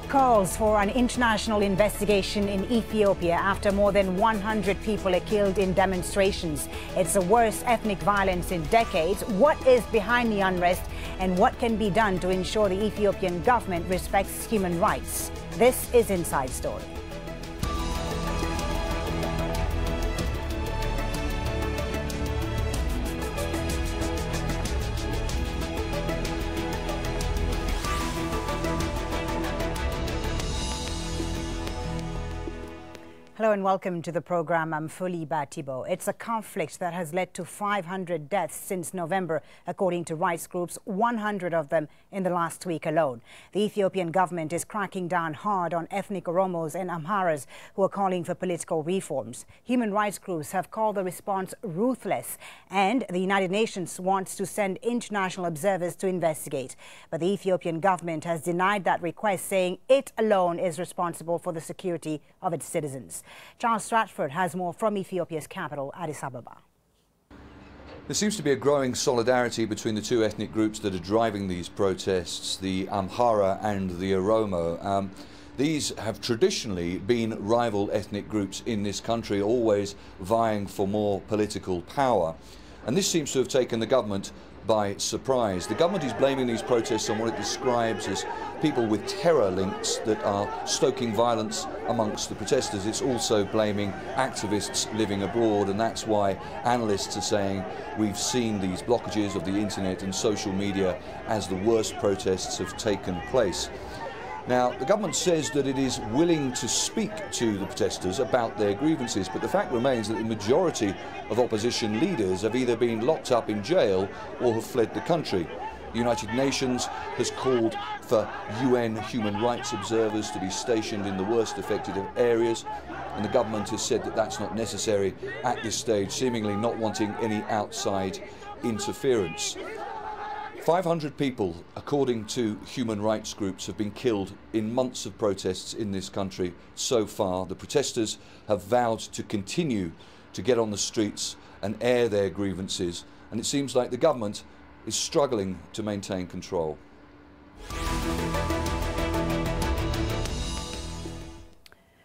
calls for an international investigation in Ethiopia after more than 100 people are killed in demonstrations. It's the worst ethnic violence in decades. What is behind the unrest and what can be done to ensure the Ethiopian government respects human rights? This is Inside Story. Hello and welcome to the program. I'm Folly by Thibault. It's a conflict that has led to 500 deaths since November, according to rights groups, 100 of them in the last week alone. The Ethiopian government is cracking down hard on ethnic Oromos and Amharas who are calling for political reforms. Human rights groups have called the response ruthless, and the United Nations wants to send international observers to investigate. But the Ethiopian government has denied that request, saying it alone is responsible for the security of its citizens. Charles Stratford has more from Ethiopia's capital, Addis Ababa. There seems to be a growing solidarity between the two ethnic groups that are driving these protests, the Amhara and the Oromo. These have traditionally been rival ethnic groups in this country, always vying for more political power. And this seems to have taken the government by surprise. The government is blaming these protests on what it describes as people with terror links that are stoking violence amongst the protesters. It's also blaming activists living abroad, and that's why analysts are saying we've seen these blockages of the internet and social media as the worst protests have taken place. Now, the government says that it is willing to speak to the protesters about their grievances, but the fact remains that the majority of opposition leaders have either been locked up in jail or have fled the country. The United Nations has called for UN human rights observers to be stationed in the worst affected areas, and the government has said that that's not necessary at this stage, seemingly not wanting any outside interference. 500 people, according to human rights groups, have been killed in months of protests in this country so far. The protesters have vowed to continue to get on the streets and air their grievances, and it seems like the government is struggling to maintain control.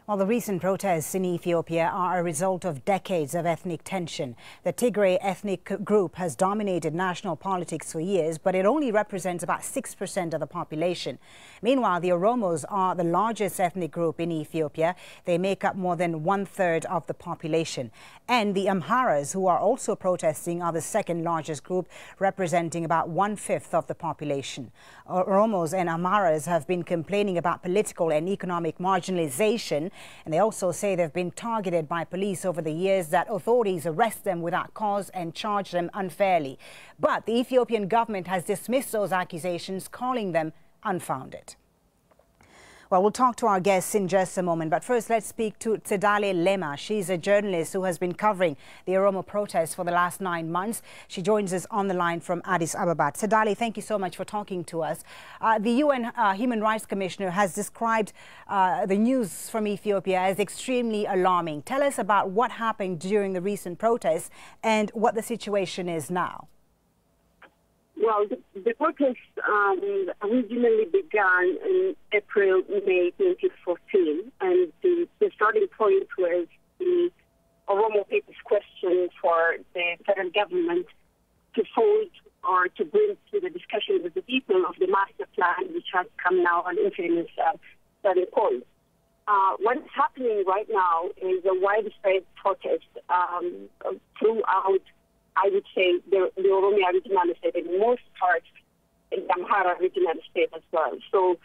Well, the recent protests in Ethiopia are a result of decades of ethnic tension. The Tigray ethnic group has dominated national politics for years, but it only represents about 6% of the population. Meanwhile, the Oromos are the largest ethnic group in Ethiopia. They make up more than 1/3 of the population. And the Amharas, who are also protesting, are the second largest group, representing about 1/5 of the population. Oromos and Amharas have been complaining about political and economic marginalization, and they also say they've been targeted by police over the years, that authorities arrest them without cause and charge them unfairly. But the Ethiopian government has dismissed those accusations, calling them unfounded. Well, we'll talk to our guests in just a moment, but first let's speak to Thibault Lema. She's a journalist who has been covering the Oromo protests for the last 9 months. She joins us on the line from Addis Ababa. Thibault, thank you so much for talking to us. The UN Human Rights Commissioner has described the news from Ethiopia as extremely alarming. Tell us about what happened during the recent protests and what the situation is now. Well, the protests originally began in April, May 2014, and the starting point was the Oromo people's question for the federal government to hold or to bring to the discussion with the people of the master plan, which has come now an infamous starting point. What is happening right now is a widespread protest throughout, I would say, the Oromia regional state, and most parts in the Amhara regional state as well. So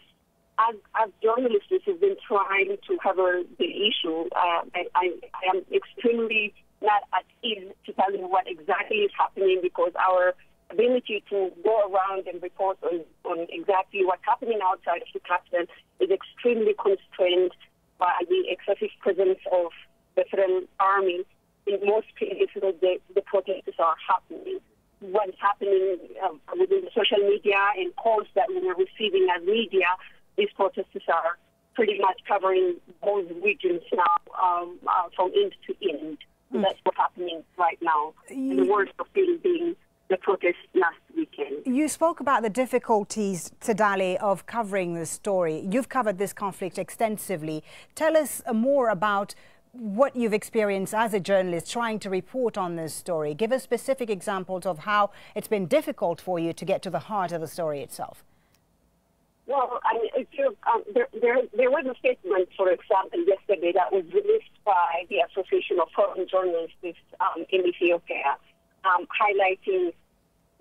as journalists who have been trying to cover the issue, I am extremely not at ease to tell you what exactly is happening, because our ability to go around and report on exactly what's happening outside of the capital is extremely constrained by the excessive presence of the federal army in most places where the protests are happening. What's happening within the social media and calls that we are receiving as media, these protests are pretty much covering both regions now from end to end. That's what's happening right now. And the worst of it being the protest last weekend. You spoke about the difficulties, Thibault, of covering this story. You've covered this conflict extensively. Tell us more about what you've experienced as a journalist trying to report on this story. Give us specific examples of how it's been difficult for you to get to the heart of the story itself. Well, I mean, there was a statement, for example, yesterday that was released by the Association of Foreign Journalists in Ethiopia, highlighting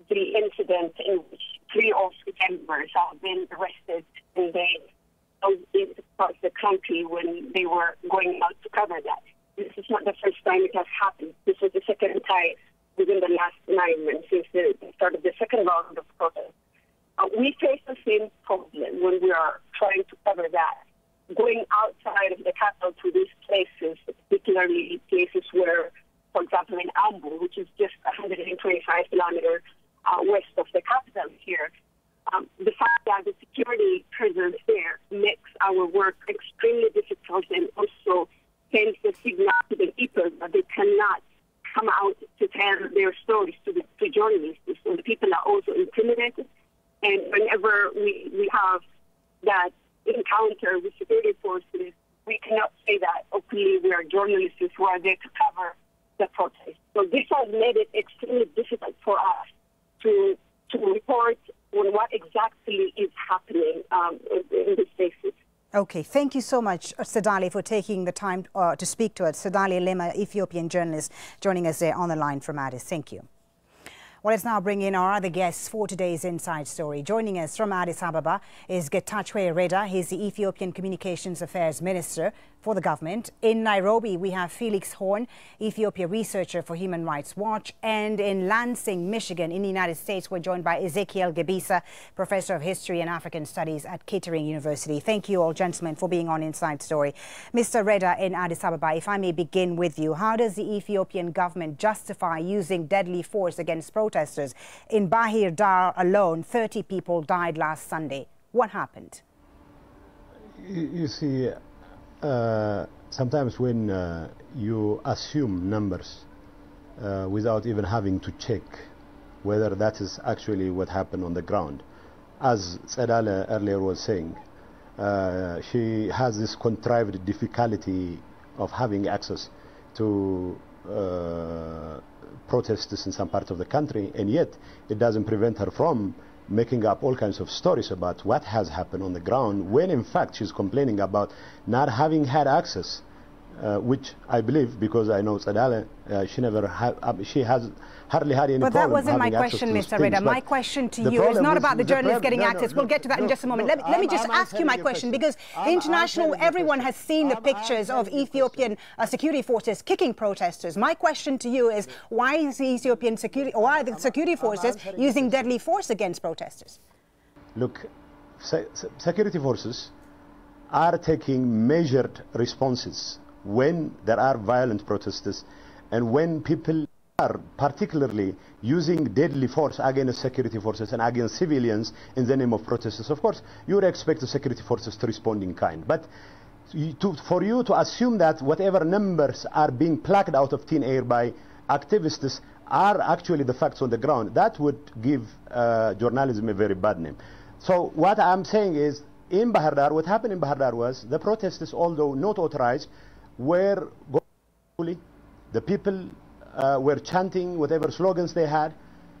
the incident in which 3 of the members have been arrested in the country when they were going out to cover that. This is not the first time it has happened. This was the second time within the last 9 months since the start of the second round of protests. We face the same problem when we are trying to cover that. Going outside of the capital to these places, particularly places where, for example, in Ambu, which is just 125 kilometers west of the capital here, the fact that the security presence there makes our work extremely difficult and also sends a signal to the people that they cannot come out to tell their stories to journalists. So the people are also intimidated. And whenever we have that encounter with security forces, we cannot say that openly we are journalists who are there to cover the protest. So this has made it extremely difficult for us to report on what exactly is happening in these places. Okay, thank you so much, Thibault, for taking the time to speak to us. Thibault Lema, Ethiopian journalist, joining us there on the line from Addis. Thank you. Well, let's now bring in our other guests for today's Inside Story. Joining us from Addis Ababa is Getachew Reda. He's the Ethiopian Communications Affairs Minister for the government. In Nairobi, we have Felix Horne, Ethiopia researcher for Human Rights Watch. And in Lansing, Michigan, in the United States, we're joined by Ezekiel Gebisa, Professor of History and African Studies at Kettering University. Thank you all, gentlemen, for being on Inside Story. Mr. Reda in Addis Ababa, if I may begin with you, how does the Ethiopian government justify using deadly force against protesters? In Bahir Dar alone, 30 people died last Sunday. What happened? You see, sometimes when you assume numbers without even having to check whether that is actually what happened on the ground, as Thibault earlier was saying, she has this contrived difficulty of having access to protesters in some parts of the country, and yet it doesn't prevent her from making up all kinds of stories about what has happened on the ground, when in fact she's complaining about not having had access, which I believe, because I know Thibault, she has hardly had any problem. But that wasn't my question, Mr. Reda. My question to you is not about the journalists getting access. We'll get to that in just a moment. Let me just ask you my question, because international, everyone has seen the pictures of Ethiopian security forces kicking protesters. My question to you is, why is the Ethiopian security, or why are the security forces using deadly force against protesters? Look, security forces are taking measured responses when there are violent protesters and when people are particularly using deadly force against security forces and against civilians in the name of protesters. Of course, you would expect the security forces to respond in kind. But for you to assume that whatever numbers are being plucked out of thin air by activists are actually the facts on the ground, that would give journalism a very bad name. So what I'm saying is, in Bahir Dar, what happened in Bahir Dar was the protesters, although not authorized, were going. The people were chanting whatever slogans they had.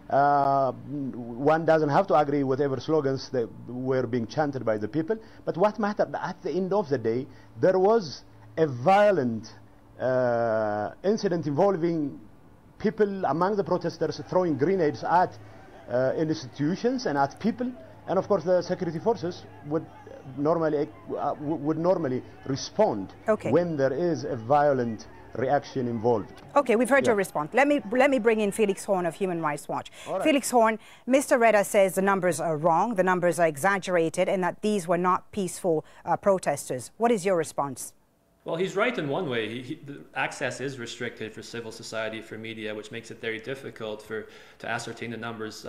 One doesn't have to agree with whatever slogans that were being chanted by the people. But what mattered, at the end of the day, there was a violent incident involving people among the protesters throwing grenades at institutions and at people. And of course, the security forces would normally respond when there is a violent reaction involved. Okay, we've heard your response. Let me bring in Felix Horne of Human Rights Watch. Right. Felix Horne, Mr. Reda says the numbers are wrong, the numbers are exaggerated, and that these were not peaceful protesters. What is your response? Well, he's right in one way. The access is restricted for civil society, for media, which makes it very difficult to ascertain the numbers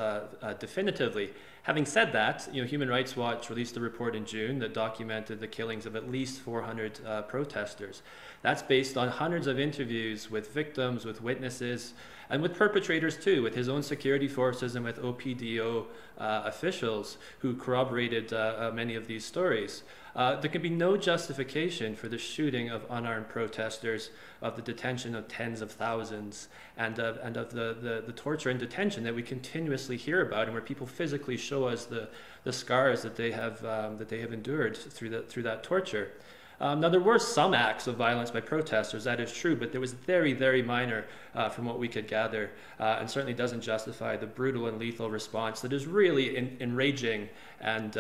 definitively. Having said that, Human Rights Watch released a report in June that documented the killings of at least 400 protesters. That's based on hundreds of interviews with victims, with witnesses, and with perpetrators too, with his own security forces and with OPDO officials who corroborated many of these stories. There can be no justification for the shooting of unarmed protesters, of the detention of tens of thousands, and of the torture and detention that we continuously hear about, and where people physically show us the scars that they have endured through that torture. Now, there were some acts of violence by protesters, that is true, but there was very, very minor from what we could gather, and certainly doesn't justify the brutal and lethal response that is really enraging and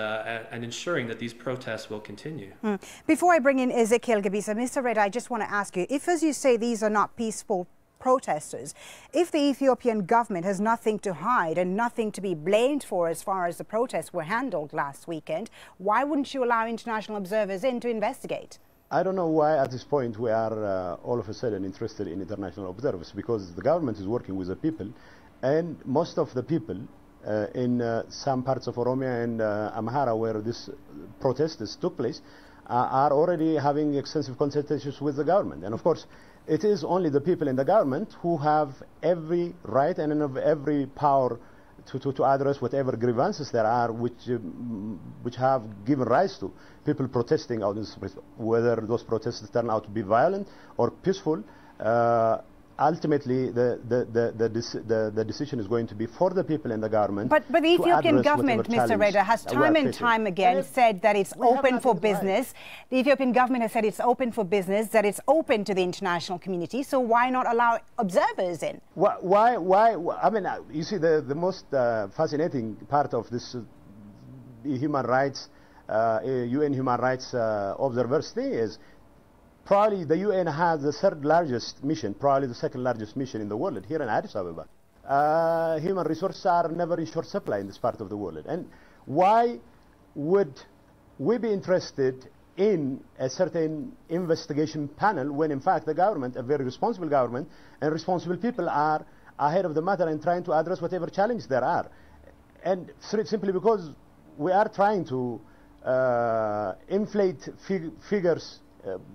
ensuring that these protests will continue. Before I bring in Ezekiel Gebisa, Mr. Reda, I just want to ask you, if, as you say, these are not peaceful protesters, if the Ethiopian government has nothing to hide and nothing to be blamed for as far as the protests were handled last weekend, why wouldn't you allow international observers in to investigate? I don't know why at this point we are all of a sudden interested in international observers, because the government is working with the people, and most of the people in some parts of Oromia and Amhara where this protests took place are already having extensive consultations with the government. And of course, it is only the people in the government who have every right and every power to address whatever grievances there are, which have given rise to people protesting out in the streets. Whether those protests turn out to be violent or peaceful, ultimately the decision is going to be for the people and the government. But the Ethiopian government, Mr. Reda, has time and time again said that it's open for business. The Ethiopian government has said it's open for business, that it's open to the international community. So why not allow observers in? Why? I mean, you see, the most fascinating part of this human rights, UN human rights observers thing is, probably the UN has the third largest mission, probably the second largest mission in the world, here in Addis Ababa. Human resources are never in short supply in this part of the world. And why would we be interested in a certain investigation panel when in fact the government, a very responsible government, and responsible people are ahead of the matter and trying to address whatever challenges there are? And simply because we are trying to inflate figures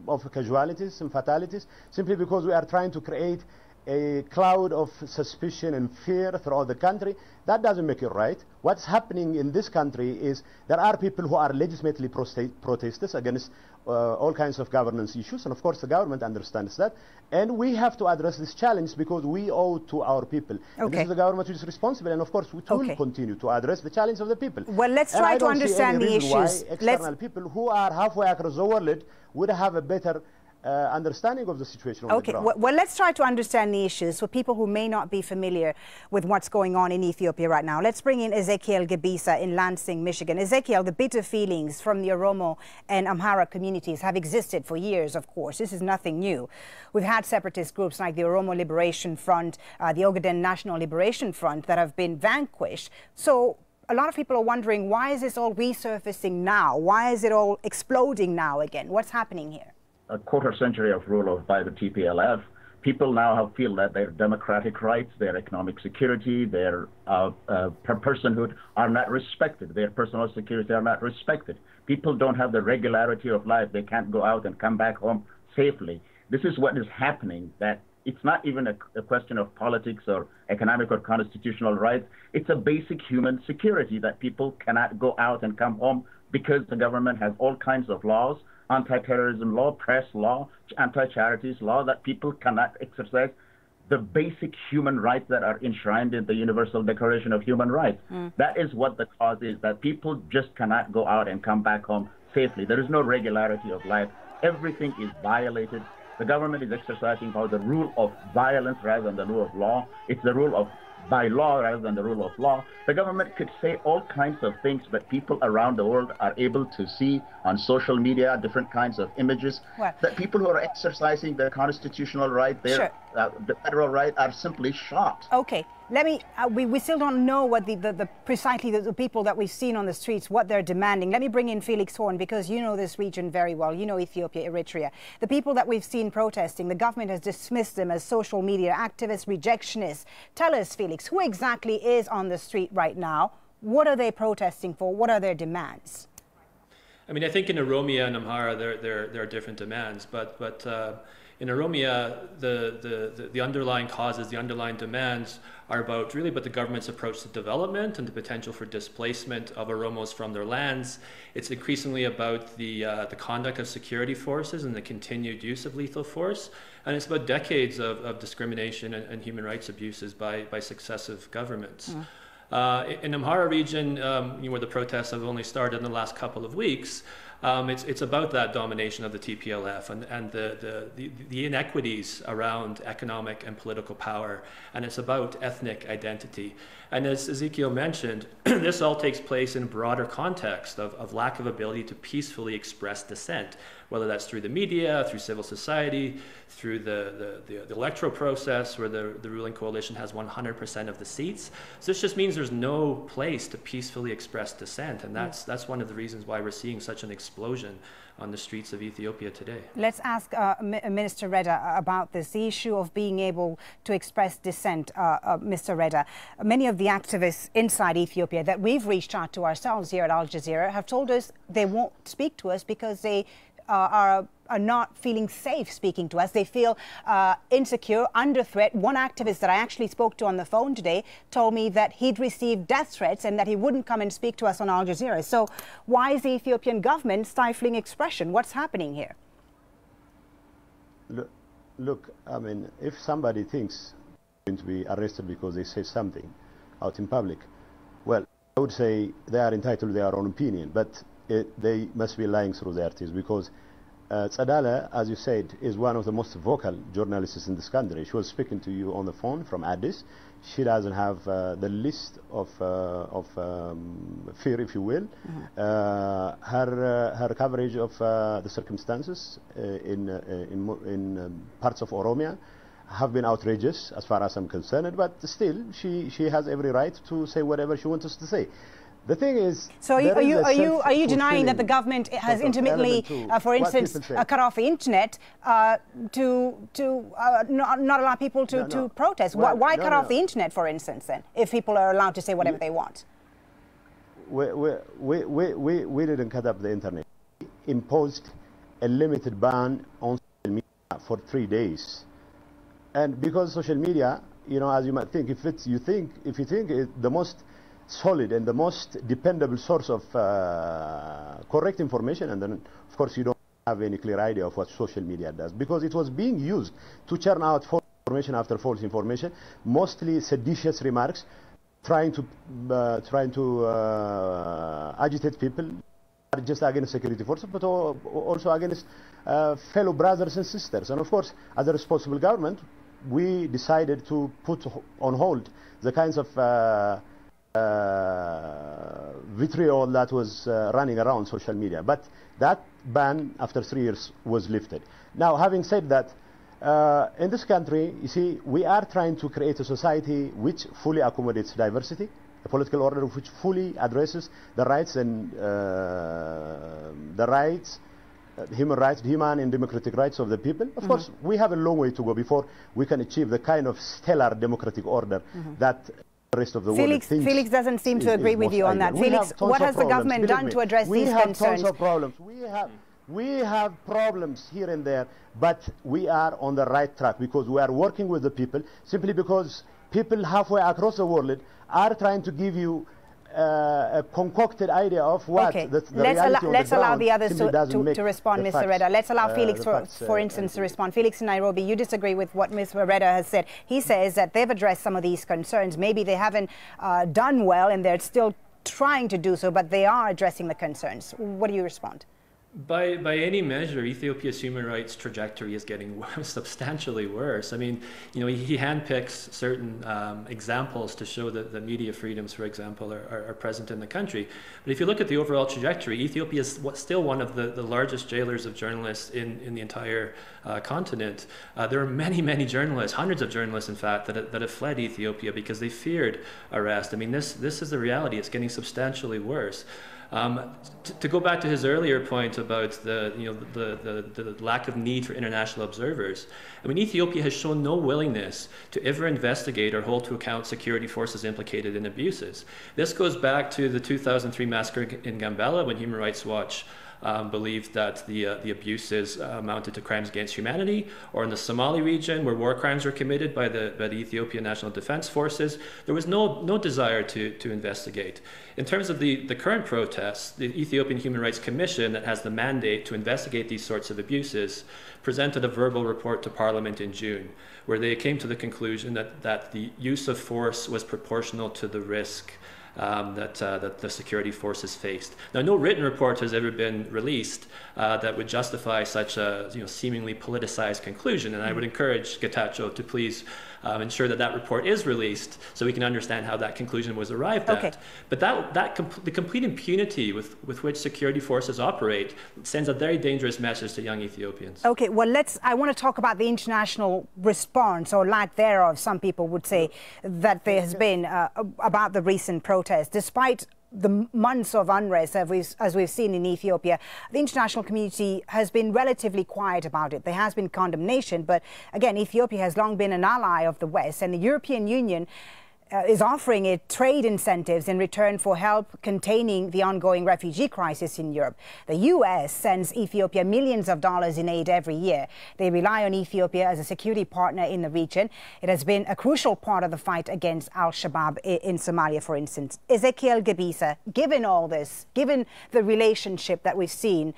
of casualties and fatalities, simply because we are trying to create a cloud of suspicion and fear throughout the country, that doesn't make it right. What's happening in this country is there are people who are legitimately protesters against all kinds of governance issues, and of course the government understands that, and we have to address this challenge because we owe to our people. And this is the government which is responsible, and of course we will continue to address the challenge of the people. Well, let's try to understand the issues. Why external people who are halfway across the world would have a better understanding of the situation on the ground. Well, let's try to understand the issues for people who may not be familiar with what's going on in Ethiopia right now. Let's bring in Ezekiel Gebisa in Lansing, Michigan. Ezekiel, the bitter feelings from the Oromo and Amhara communities have existed for years, of course. This is nothing new. We've had separatist groups like the Oromo Liberation Front, the Ogaden National Liberation Front that have been vanquished. So a lot of people are wondering, why is this all resurfacing now? Why is it all exploding now again? What's happening here? A quarter century of rule by the TPLF, people now feel that their democratic rights, their economic security, their personhood are not respected. Their personal security are not respected. People don't have the regularity of life. They can't go out and come back home safely. This is what is happening, that it's not even a question of politics or economic or constitutional rights. It's a basic human security that people cannot go out and come home because the government has all kinds of laws, anti-terrorism law, press law, anti-charities law, that people cannot exercise the basic human rights that are enshrined in the Universal Declaration of Human Rights. That is what the cause is, that people just cannot go out and come back home safely. There is no regularity of life. Everything is violated. The government is exercising the rule of violence rather than the rule of law. It's the rule of by law rather than the rule of law. The government could say all kinds of things, but people around the world are able to see on social media different kinds of images that people who are exercising their constitutional right, their the federal right, are simply shot. Okay, let me, we still don't know what precisely the people that we've seen on the streets, what they're demanding. Let me bring in Felix Horne, because you know this region very well. You know Ethiopia, Eritrea. The people that we've seen protesting, the government has dismissed them as social media activists, rejectionists. Tell us, Felix, who exactly is on the street right now? What are they protesting for? What are their demands? I mean, I think in Oromia and Amhara there are different demands, but in Oromia the underlying causes, the underlying demands are about the government's approach to development and the potential for displacement of Oromos from their lands. It's increasingly about the conduct of security forces and the continued use of lethal force, and it's about decades of discrimination and human rights abuses by successive governments. In Amhara region, where the protests have only started in the last couple of weeks, it's about that domination of the TPLF and the inequities around economic and political power, and it's about ethnic identity. And as Ezekiel mentioned, this all takes place in a broader context of lack of ability to peacefully express dissent, whether that's through the media, through civil society, through the electoral process where the ruling coalition has 100% of the seats. So this just means there's no place to peacefully express dissent, and that's one of the reasons why we're seeing such an explosion on the streets of Ethiopia today. Let's ask Minister Reda about this, the issue of being able to express dissent. Mr. Reda, many of the activists inside Ethiopia that we've reached out to ourselves here at Al Jazeera have told us they won't speak to us because they are not feeling safe speaking to us. They feel insecure, under threat. One activist that I actually spoke to on the phone today told me that he'd received death threats and that he wouldn't come and speak to us on Al Jazeera. So why is the Ethiopian government stifling expression? What's happening here? Look, I mean, if somebody thinks they're going to be arrested because they say something out in public, well, I would say they are entitled to their own opinion, but they must be lying through their teeth, because Tzadala, as you said, is one of the most vocal journalists in this country. She was speaking to you on the phone from Addis. She doesn't have the list of fear, if you will. Her coverage of the circumstances in parts of Oromia have been outrageous, as far as I'm concerned. But still, she has every right to say whatever she wants us to say. The thing is, so are you denying that the government has intermittently, for instance, cut off the internet to not allow people to protest? Well, why cut off the internet, for instance, then, if people are allowed to say whatever they want? We didn't cut up the internet. We imposed a limited ban on social media for 3 days, and because social media, you know, as you might think, if you think it's the most solid and the most dependable source of correct information, and then of course you don't have any clear idea of what social media does, because it was being used to churn out false information after false information, mostly seditious remarks, trying to agitate people just against security forces, but also against fellow brothers and sisters. And of course, as a responsible government, we decided to put on hold the kinds of vitriol that was running around social media. But that ban, after 3 years, was lifted. Now, having said that, in this country, you see, we are trying to create a society which fully accommodates diversity, a political order which fully addresses the rights and human and democratic rights of the people. Of course, we have a long way to go before we can achieve the kind of stellar democratic order that the rest of the world thinks. Felix doesn't seem to agree with you on that. Felix, what has the government done to address these concerns? We have tons of problems. We have problems here and there, but we are on the right track because we are working with the people, simply because people halfway across the world are trying to give you a concocted idea of what the reality let's allow the others to respond, Mr. Reda. Let's allow Felix, for instance, to respond. Felix in Nairobi, you disagree with what Mr. Reda has said. He says that they've addressed some of these concerns. Maybe they haven't done well and they're still trying to do so, but they are addressing the concerns. What do you respond? By any measure, Ethiopia's human rights trajectory is getting substantially worse. I mean, you know, he handpicks certain examples to show that the media freedoms, for example, are present in the country. But if you look at the overall trajectory, Ethiopia is still one of the largest jailers of journalists in the entire continent. There are many journalists, hundreds of journalists, in fact, that have fled Ethiopia because they feared arrest. I mean, this is the reality. It's getting substantially worse. To go back to his earlier point about the lack of need for international observers, I mean, Ethiopia has shown no willingness to ever investigate or hold to account security forces implicated in abuses. This goes back to the 2003 massacre in Gambela, when Human Rights Watch believed that the abuses amounted to crimes against humanity, or in the Somali region where war crimes were committed by the Ethiopian National Defense Forces. There was no desire to investigate. In terms of the current protests, the Ethiopian Human Rights Commission, that has the mandate to investigate these sorts of abuses, presented a verbal report to Parliament in June, where they came to the conclusion that the use of force was proportional to the risk that the security forces faced. Now, no written report has ever been released that would justify such a seemingly politicized conclusion, and I would encourage Getachew to please ensure that report is released so we can understand how that conclusion was arrived at. But the complete impunity with which security forces operate sends a very dangerous message to young Ethiopians. Okay, well, I want to talk about the international response, or lack thereof. Some people would say that there has been about the recent protests. Despite the months of unrest, as we've seen in Ethiopia, the international community has been relatively quiet about it. There has been condemnation, but again, Ethiopia has long been an ally of the West, and the European Union is offering it trade incentives in return for help containing the ongoing refugee crisis in Europe. The US sends Ethiopia millions of dollars in aid every year. They rely on Ethiopia as a security partner in the region. It has been a crucial part of the fight against al-Shabaab in Somalia, for instance. Ezekiel Gebisa, given all this, given the relationship that we've seen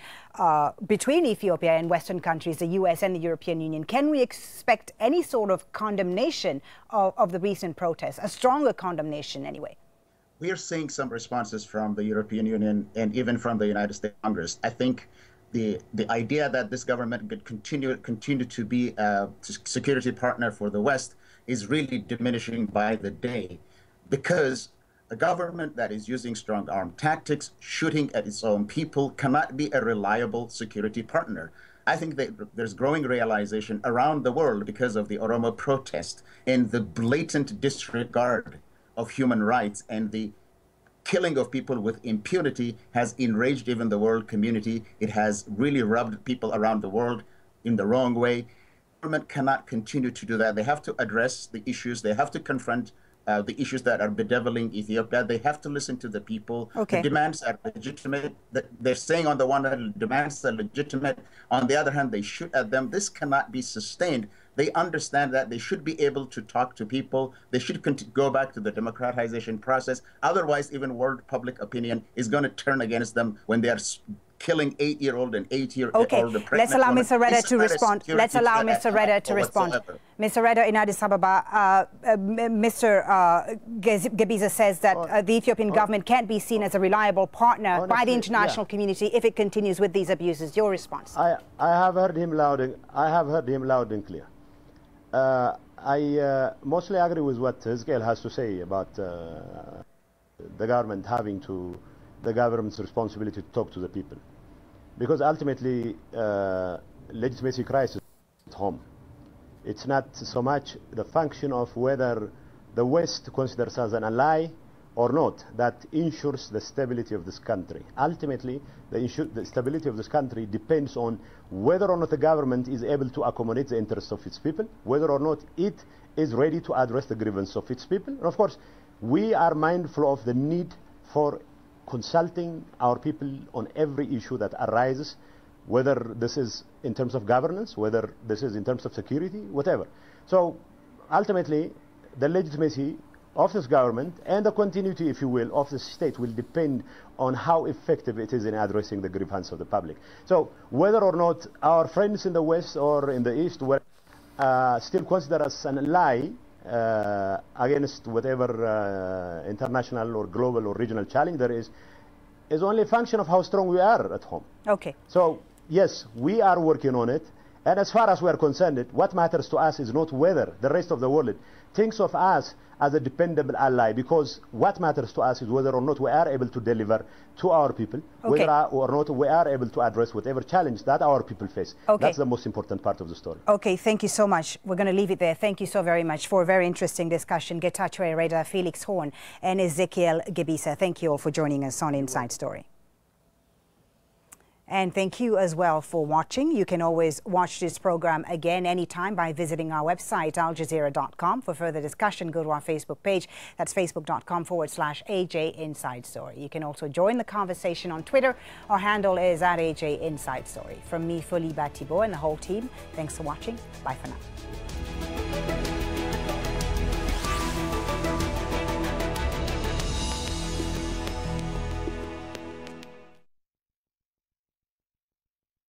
between Ethiopia and Western countries, the US and the European Union, can we expect any sort of condemnation of the recent protests, a stronger condemnation anyway? We are seeing some responses from the European Union and even from the United States Congress. I think the idea that this government could continue to be a security partner for the West is really diminishing by the day, because a government that is using strong arm tactics, shooting at its own people, cannot be a reliable security partner. I think that there's growing realization around the world because of the Oromo protest and the blatant disregard of human rights, and the killing of people with impunity has enraged even the world community. It has really rubbed people around the world in the wrong way. Government cannot continue to do that. They have to address the issues. They have to confront the issues that are bedeviling Ethiopia. They have to listen to the people. Okay. The demands are legitimate. They're saying on the one hand, demands are legitimate. On the other hand, they shoot at them. This cannot be sustained. They understand that they should be able to talk to people. They should go back to the democratization process. Otherwise, even world public opinion is going to turn against them when they are killing 8-year-old and 8-year-old. Okay, let's allow Mr. Reda to respond. Let's allow Mr. Reda to respond. Mr. Reda in Addis Ababa, Mr. Gebisa says that the Ethiopian government can't be seen as a reliable partner by the international community if it continues with these abuses. Your response? I have heard him loud and clear. I mostly agree with what Ezekiel has to say about the government having the government's responsibility to talk to the people, because ultimately legitimacy crisis at home. It's not so much the function of whether the West considers us an ally or not that ensures the stability of this country. Ultimately, the stability of this country depends on whether or not the government is able to accommodate the interests of its people, whether or not it is ready to address the grievance of its people. And of course, we are mindful of the need for consulting our people on every issue that arises, whether this is in terms of governance, whether this is in terms of security, whatever. So ultimately, the legitimacy of this government and the continuity, if you will, of the state will depend on how effective it is in addressing the grievance of the public. So whether or not our friends in the West or in the East will still consider us an ally against whatever international or global or regional challenge there is only a function of how strong we are at home. Okay. So, yes, we are working on it. And as far as we are concerned, what matters to us is not whether the rest of the world thinks of us as a dependable ally, because what matters to us is whether or not we are able to deliver to our people, okay, whether or not we are able to address whatever challenge that our people face. Okay. That's the most important part of the story. Okay, thank you so much. We're going to leave it there. Thank you so very much for a very interesting discussion. Getachew Reda, Felix Horne and Ezekiel Gebisa. Thank you all for joining us on Inside Story. And thank you as well for watching. You can always watch this program again anytime by visiting our website, aljazeera.com. For further discussion, go to our Facebook page. That's facebook.com/AJ Inside Story. You can also join the conversation on Twitter. Our handle is @AJ Inside Story. From me, Folly, Thibault, and the whole team, thanks for watching. Bye for now.